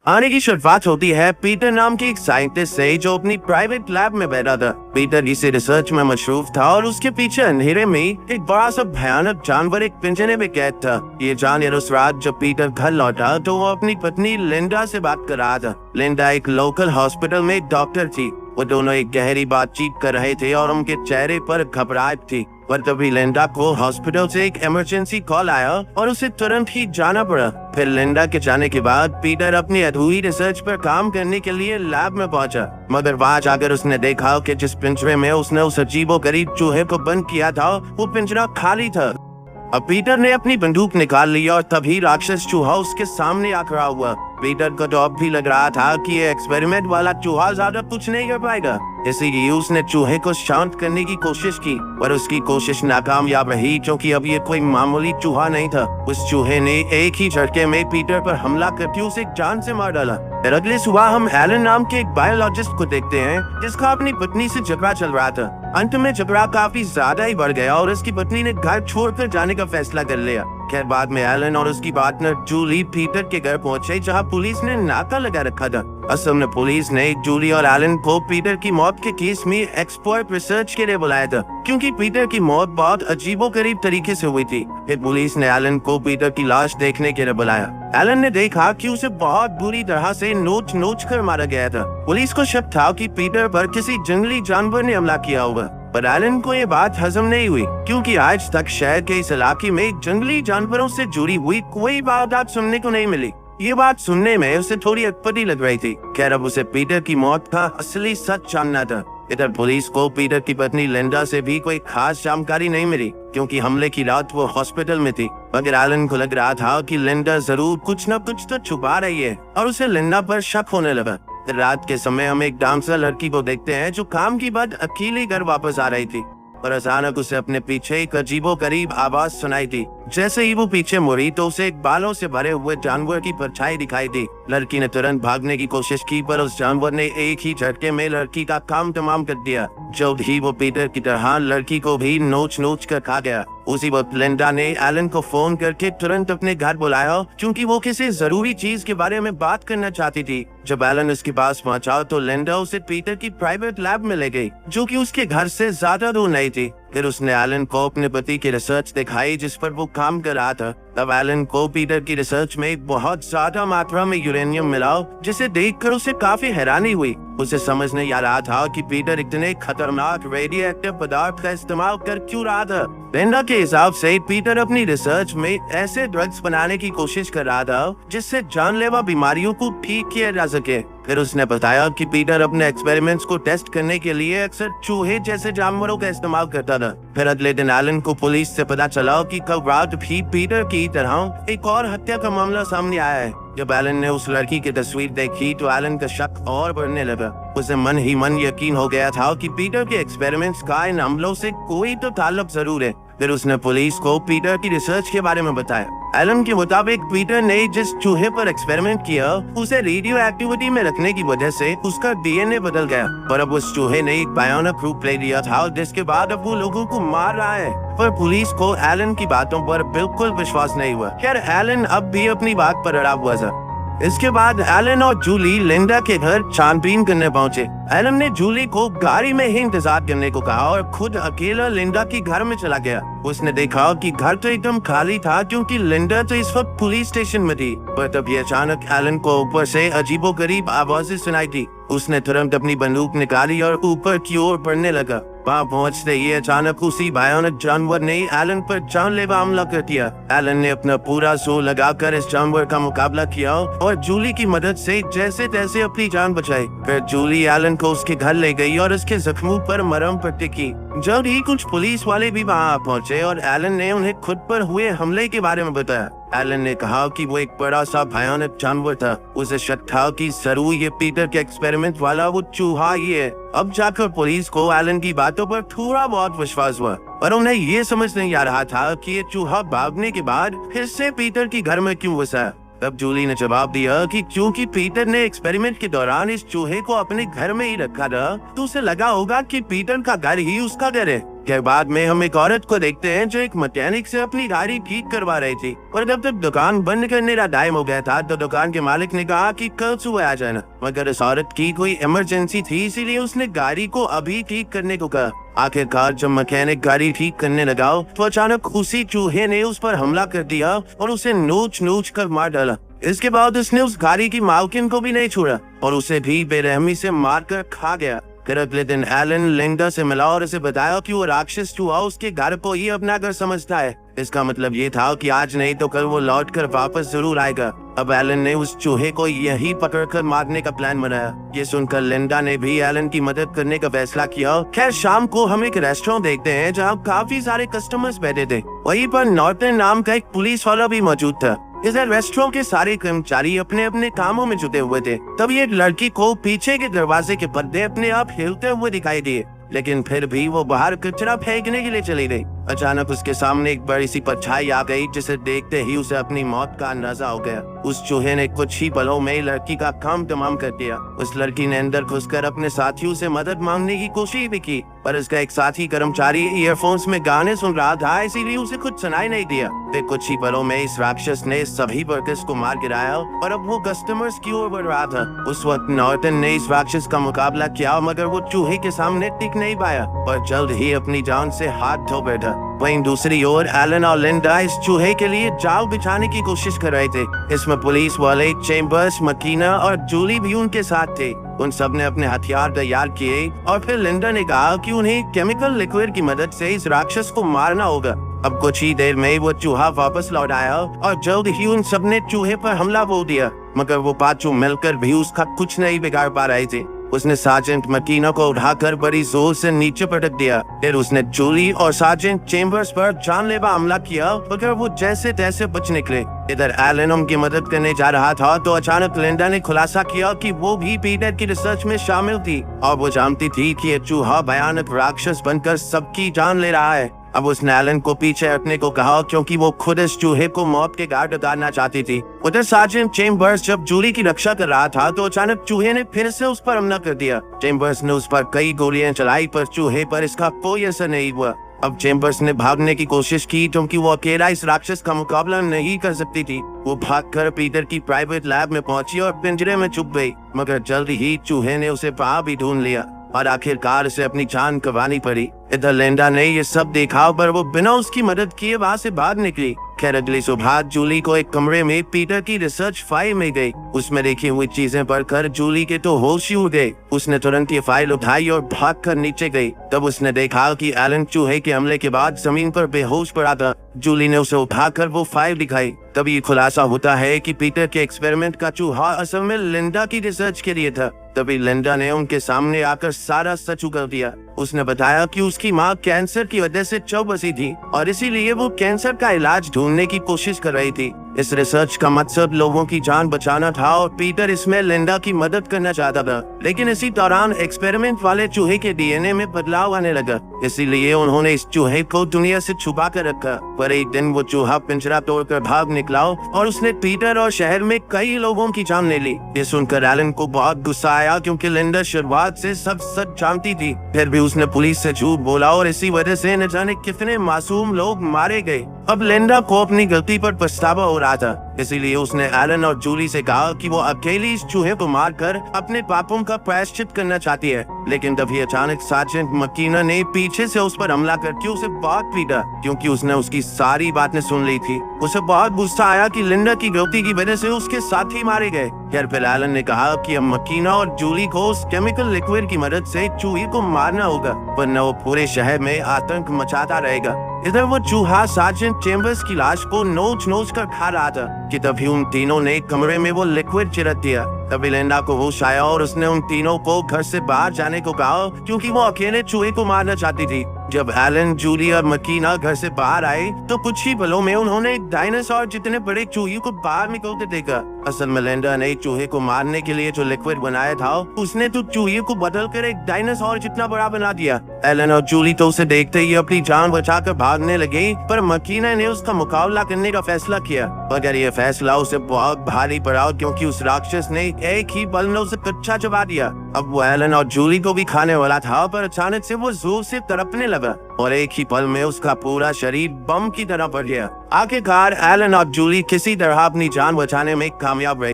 आने की शुरुआत होती है पीटर नाम के एक साइंटिस्ट से जो अपनी प्राइवेट लैब में बैठा था। पीटर इसी रिसर्च में मशरूफ था और उसके पीछे अंधेरे में एक बड़ा सा भयानक जानवर एक पिंजरे में कैद था। ये जानवर उस रात जब पीटर घर लौटा तो वो अपनी पत्नी लिंडा से बात कर रहा था। लिंडा एक लोकल हॉस्पिटल में एक डॉक्टर थी। वो दोनों एक गहरी बातचीत कर रहे थे और उनके चेहरे पर घबराहट थी। पर तभी लिंडा को हॉस्पिटल से एक इमरजेंसी कॉल आया और उसे तुरंत ही जाना पड़ा। फिर लिंडा के जाने के बाद पीटर अपनी अधूरी रिसर्च पर काम करने के लिए लैब में पहुंचा। मगर वहां जाकर उसने देखा कि जिस पिंजरे में उसने उस अजीबोगरीब चूहे को बंद किया था वो पिंजरा खाली था। अब पीटर ने अपनी बंदूक निकाल ली और तभी राक्षस चूहा उसके सामने आ खड़ा हुआ। पीटर को तो अब भी लग रहा था कि ये एक्सपेरिमेंट वाला चूहा ज्यादा कुछ नहीं कर पाएगा, इसीलिए उसने चूहे को शांत करने की कोशिश की, पर उसकी कोशिश नाकामयाब रही क्योंकि अब ये कोई मामूली चूहा नहीं था। उस चूहे ने एक ही झटके में पीटर पर हमला करके उसे जान से मार डाला। फिर अगले सुबह हम एलन नाम के एक बायोलॉजिस्ट को देखते हैं जिसका अपनी पत्नी से झगड़ा चल रहा था। अंत में झगड़ा काफी ज्यादा ही बढ़ गया और उसकी पत्नी ने घर छोड़कर जाने का फैसला कर लिया। खैर बाद में एलन और उसकी पार्टनर जूली पीटर के घर पहुंचे जहां पुलिस ने नाका लगा रखा था। असल में पुलिस ने जूली और एलन को पीटर की मौत के केस में एक्सपर्ट रिसर्च के लिए बुलाया था क्योंकि पीटर की मौत बहुत अजीबोगरीब तरीके से हुई थी। फिर पुलिस ने एलन को पीटर की लाश देखने के लिए बुलाया। एलन ने देखा कि उसे बहुत बुरी तरह से नोच नोच कर मारा गया था। पुलिस को शक था कि पीटर पर किसी जंगली जानवर ने हमला किया होगा, पर एलन को ये बात हजम नहीं हुई क्योंकि आज तक शहर के इस इलाके में जंगली जानवरों से जुड़ी हुई कोई बात सुनने को नहीं मिली। ये बात सुनने में उसे थोड़ी अटपटी लग रही थी। खैर अब उसे पीटर की मौत का असली सच जानना था। इधर पुलिस को पीटर की पत्नी लिंडा से भी कोई खास जानकारी नहीं मिली क्योंकि हमले की रात वो हॉस्पिटल में थी। मगर एलन को लग रहा था कि लिंडा जरूर कुछ न कुछ तो छुपा रही है और उसे लिंडा पर शक होने लगा। रात के समय हम एक डांसर लड़की को देखते हैं जो काम के बाद अकेले घर वापस आ रही थी, पर अचानक उसे अपने पीछे एक अजीबोगरीब आवाज सुनाई दी। जैसे ही वो पीछे मुड़ी तो उसे एक बालों से भरे हुए जानवर की परछाई दिखाई दी। लड़की ने तुरंत भागने की कोशिश की पर उस जानवर ने एक ही झटके में लड़की का काम तमाम कर दिया। जल्द ही वो पीटर की तरह लड़की को भी नोच नोच कर खा गया। उसी वक्त लिंडा ने एलन को फोन करके तुरंत अपने घर बुलाया क्योंकि वो किसी जरूरी चीज के बारे में बात करना चाहती थी। जब एलन उसके पास पहुंचा तो लिंडा उसे पीटर की प्राइवेट लैब में ले गई जो कि उसके घर से ज्यादा दूर नहीं थी। फिर उसने एलन को अपने पति की रिसर्च दिखाई जिस पर वो काम कर रहा था। तब एलन को पीटर की रिसर्च में बहुत ज्यादा मात्रा में यूरेनियम मिला जिसे देखकर उसे काफी हैरानी हुई। उसे समझ नहीं आ रहा था कि पीटर इतने खतरनाक रेडियोएक्टिव पदार्थ का इस्तेमाल कर क्यों रहा था। लिंडा के हिसाब से पीटर अपनी रिसर्च में ऐसे ड्रग्स बनाने की कोशिश कर रहा था जिससे जानलेवा बीमारियों को ठीक किया जा सके। फिर उसने बताया कि पीटर अपने एक्सपेरिमेंट्स को टेस्ट करने के लिए अक्सर चूहे जैसे जानवरों का इस्तेमाल करता था। फिर अगले दिन एलन को पुलिस से पता चला कि कल रात भी पीटर की तरह एक और हत्या का मामला सामने आया है। जब एलन ने उस लड़की की तस्वीर देखी तो एलन का शक और बढ़ने लगा। उसे मन ही मन यकीन हो गया था कि पीटर के एक्सपेरिमेंट्स का इन हमलों से कोई तो ताल्लुक जरूर है। फिर उसने पुलिस को पीटर की रिसर्च के बारे में बताया। एलन के मुताबिक पीटर ने जिस चूहे पर एक्सपेरिमेंट किया उसे रेडियो एक्टिविटी में रखने की वजह से उसका डीएनए बदल गया, पर अब उस चूहे ने एक भयानक रूप ले लिया था जिसके बाद अब वो लोगों को मार रहा है। पर पुलिस को एलन की बातों पर बिल्कुल विश्वास नहीं हुआ। खैर एलन अब भी अपनी बात पर अड़ा हुआ था। इसके बाद एलन और जूली लिंडा के घर छानबीन करने पहुंचे। एलन ने जूली को गाड़ी में ही इंतजार करने को कहा और खुद अकेला लिंडा के घर में चला गया। उसने देखा कि घर तो एकदम खाली था क्योंकि लिंडा तो इस वक्त पुलिस स्टेशन में थी। पर तभी अचानक एलन को ऊपर से अजीबोगरीब आवाजें सुनाई दी। उसने तुरंत अपनी बंदूक निकाली और ऊपर की ओर बढ़ने लगा। वहाँ पहुँचते ही अचानक उसी भयानक जानवर ने एलन पर जानलेवा हमला कर दिया। एलन ने अपना पूरा जोर लगाकर इस जानवर का मुकाबला किया और जूली की मदद से जैसे तैसे अपनी जान बचाई। फिर जूली एलन को उसके घर ले गई और उसके जख्मों पर मरहम पट्टी की। जल्द ही कुछ पुलिस वाले भी वहाँ पहुँचे और एलन ने उन्हें खुद पर हुए हमले के बारे में बताया। एलन ने कहा कि वो एक बड़ा सा भयानक जानवर था। उसे शक था कि जरूर ये पीटर के एक्सपेरिमेंट वाला वो चूहा ही है। अब जाकर पुलिस को एलन की बातों पर थोड़ा बहुत विश्वास हुआ, पर उन्हें ये समझ नहीं आ रहा था कि ये चूहा भागने के बाद फिर से पीटर की घर में क्यों घुसा। तब जूली ने जवाब दिया कि क्योंकि पीटर ने एक्सपेरिमेंट के दौरान इस चूहे को अपने घर में ही रखा था तो उसे लगा होगा कि पीटर का घर ही उसका घर है। के बाद में हम एक औरत को देखते हैं जो एक मैकेनिक से अपनी गाड़ी ठीक करवा रही थी, और जब तक दुकान बंद करने का टाइम हो गया था तो दुकान के मालिक ने कहा कि कल सुबह आ जाना, मगर इस औरत की कोई इमरजेंसी थी इसीलिए उसने गाड़ी को अभी ठीक करने को कहा। आखिरकार जब मैकेनिक गाड़ी ठीक करने लगा तो अचानक उसी चूहे ने उस पर हमला कर दिया और उसे नोच नोच कर मार डाला। इसके बाद उसने उस गाड़ी की मालकिन को भी नहीं छोड़ा और उसे भी बेरहमी से मारकर खा गया। फिर अगले दिन एलन लिंडा से मिला और उसे बताया कि वो राक्षस चूहा उसके घर को ही अपना घर समझता है। इसका मतलब ये था कि आज नहीं तो कल वो लौटकर वापस जरूर आएगा। अब एलन ने उस चूहे को यही पकड़कर मारने का प्लान बनाया। ये सुनकर लिंडा ने भी एलन की मदद करने का फैसला किया। खैर शाम को हम एक रेस्टोरेंट देखते हैं जहाँ काफी सारे कस्टमर्स बैठे थे। वहीं पर नॉर्टन नाम का एक पुलिस वाला भी मौजूद था। इधर रेस्टोरेंट के सारे कर्मचारी अपने अपने कामों में जुटे हुए थे। तभी एक लड़की को पीछे के दरवाजे के पर्दे अपने आप हिलते हुए दिखाई दिए, लेकिन फिर भी वो बाहर कचरा फेंकने के लिए चली गई। अचानक उसके सामने एक बड़ी सी परछाई आ गई जिसे देखते ही उसे अपनी मौत का अंदाजा हो गया। उस चूहे ने कुछ ही पलों में लड़की का काम तमाम कर दिया। उस लड़की ने अंदर घुसकर अपने साथियों से मदद मांगने की कोशिश भी की, पर उसका एक साथी कर्मचारी ईयरफोन्स में गाने सुन रहा था, इसीलिए उसे कुछ सुनाई नहीं दिया। फिर कुछ ही पलों में इस राक्षस ने सभी वर्कर्स को मार गिराया और अब वो कस्टमर्स की ओर बढ़ रहा था। उस वक्त नॉर्टन ने इस राक्षस का मुकाबला किया, मगर वो चूहे के सामने टिक नहीं पाया और जल्द ही अपनी जान से हाथ धो बैठा। वहीं दूसरी ओर एलन और लिंडा इस चूहे के लिए जाल बिछाने की कोशिश कर रहे थे। इसमें पुलिस वाले चेम्बर्स, मकीना और जूली भी उनके साथ थे। उन सब ने अपने हथियार तैयार किए और फिर लिंडा ने कहा कि उन्हें केमिकल लिक्विड की मदद से इस राक्षस को मारना होगा। अब कुछ ही देर में वो चूहा वापस लौट आया और जल्द ही उन सब ने चूहे पर हमला बोल दिया, मगर वो पांचों मिलकर भी उसका कुछ नहीं बिगाड़ पा रहे थे। उसने सार्जेंट मकीना को उठाकर बड़ी जोर से नीचे पटक दिया। फिर उसने जूली और सार्जेंट चेम्बर्स पर जानलेवा हमला किया, मगर वो जैसे तैसे बच निकले। इधर एलन उनकी मदद करने जा रहा था तो अचानक लिंडा ने खुलासा किया कि वो भी पीटर की रिसर्च में शामिल थी और वो जानती थी कि ये चूहा भयानक राक्षस बनकर सबकी जान ले रहा है। अब उसने एलन को पीछे हटने को कहा क्योंकि वो खुद इस चूहे को मौत के घाट उतारना चाहती थी। उधर सार्जेंट चेम्बर्स जब जूली की रक्षा कर रहा था तो अचानक चूहे ने फिर से उस पर हमला कर दिया। चेम्बर्स ने उस पर कई गोलियां चलाई पर चूहे पर इसका कोई असर नहीं हुआ। अब चेम्बर्स ने भागने की कोशिश की क्योंकि वो अकेला इस राक्षस का मुकाबला नहीं कर सकती थी। वो भागकर पीटर की प्राइवेट लैब में पहुंची और पिंजरे में छुप गई, मगर जल्द ही चूहे ने उसे वहां भी ढूंढ लिया और आखिरकार उसे अपनी जान गंवानी पड़ी। इधर लिंडा ने ये सब देखा पर वो बिना उसकी मदद किए वहाँ से भाग निकली। खैर अगली सुबह जूली को एक कमरे में पीटर की रिसर्च फाइल में गई। उसमें लिखी हुई चीजें पढ़कर जूली के तो होश ही उड़ गए। उसने तुरंत ये फाइल उठाई और भागकर नीचे गई। तब उसने देखा कि एलन चूहे के हमले के बाद जमीन पर बेहोश पड़ा था। जूली ने उसे उठाकर वो फाइल दिखाई। तब ये खुलासा होता है कि पीटर के एक्सपेरिमेंट का चूहा असल में लिंडा की रिसर्च के लिए था। तभी लिंडा ने उनके सामने आकर सारा सच उगल दिया। उसने बताया कि उसकी माँ कैंसर की वजह से चौबसी थी और इसीलिए वो कैंसर का इलाज ढूंढने की कोशिश कर रही थी। इस रिसर्च का मकसद लोगों की जान बचाना था और पीटर इसमें लिंडा की मदद करना चाहता था। लेकिन इसी दौरान एक्सपेरिमेंट वाले चूहे के डीएनए में बदलाव आने लगा, इसीलिए उन्होंने इस चूहे को दुनिया से छुपा कर रखा। पर एक दिन वो चूहा पिंजरा तोड़कर भाग निकला और उसने पीटर और शहर में कई लोगों की जान ले ली। ये सुनकर एलन को बहुत गुस्सा आया क्योंकि लिंडा शुरुआत से सब सच जानती थी। फिर भी उसने पुलिस से झूठ बोला और इसी वजह से न जाने कितने मासूम लोग मारे गए। अब लिंडा को अपनी गलती पर पछतावा हो रहा था, इसीलिए उसने एलन और जूली से कहा कि वो अकेली इस चूहे को मारकर अपने पापों का प्रायश्चित करना चाहती है। लेकिन तभी अचानक सार्जेंट मकीना ने पीछे से उस पर हमला करके उसे बहुत पीटा क्योंकि उसने उसकी सारी बातें सुन ली थी। उसे बहुत गुस्सा आया कि लिंडा की गलती की वजह से उसके साथी मारे गए। फिर एलन ने कहा कि अब मकीना और जूली को उस केमिकल लिक्विड की मदद से चूहे को मारना होगा, वरना वो पूरे शहर में आतंक मचाता रहेगा। इधर वो चूहा सार्जेंट चेम्बर्स की लाश को नोच नोच कर खा रहा था कि तभी उन तीनों ने कमरे में वो लिक्विड छिड़क दिया। तभी लिंडा को होश आया और उसने उन तीनों को घर से बाहर जाने को कहा क्योंकि वो अकेले चूहे को मारना चाहती थी। जब एलन, जूली और मकीना घर से बाहर आए तो कुछ ही पलों में उन्होंने एक डायनासोर जितने बड़े चूहे को बाहर निकलते देखा। असल में लिंडा ने चूहे को मारने के लिए जो लिक्विड बनाया था उसने तो चूहे को बदलकर एक डायनासोर जितना बड़ा बना दिया। एलन और जूली तो उसे देखते ही अपनी जान बचाकर भागने लगे, पर मकीना ने उसका मुकाबला करने का फैसला किया। मगर ये फैसला उसे बहुत भारी पड़ा क्योंकि उस राक्षस ने एक ही पल में उसे कच्चा चबा दिया। अब वो एलन और जूली को भी खाने वाला था, पर अचानक से वो जोर से तड़पने लगा और एक ही पल में उसका पूरा शरीर बम की तरह बढ़ गया। आखिरकार एलन और जूली किसी तरह अपनी जान बचाने में कामयाब रहे।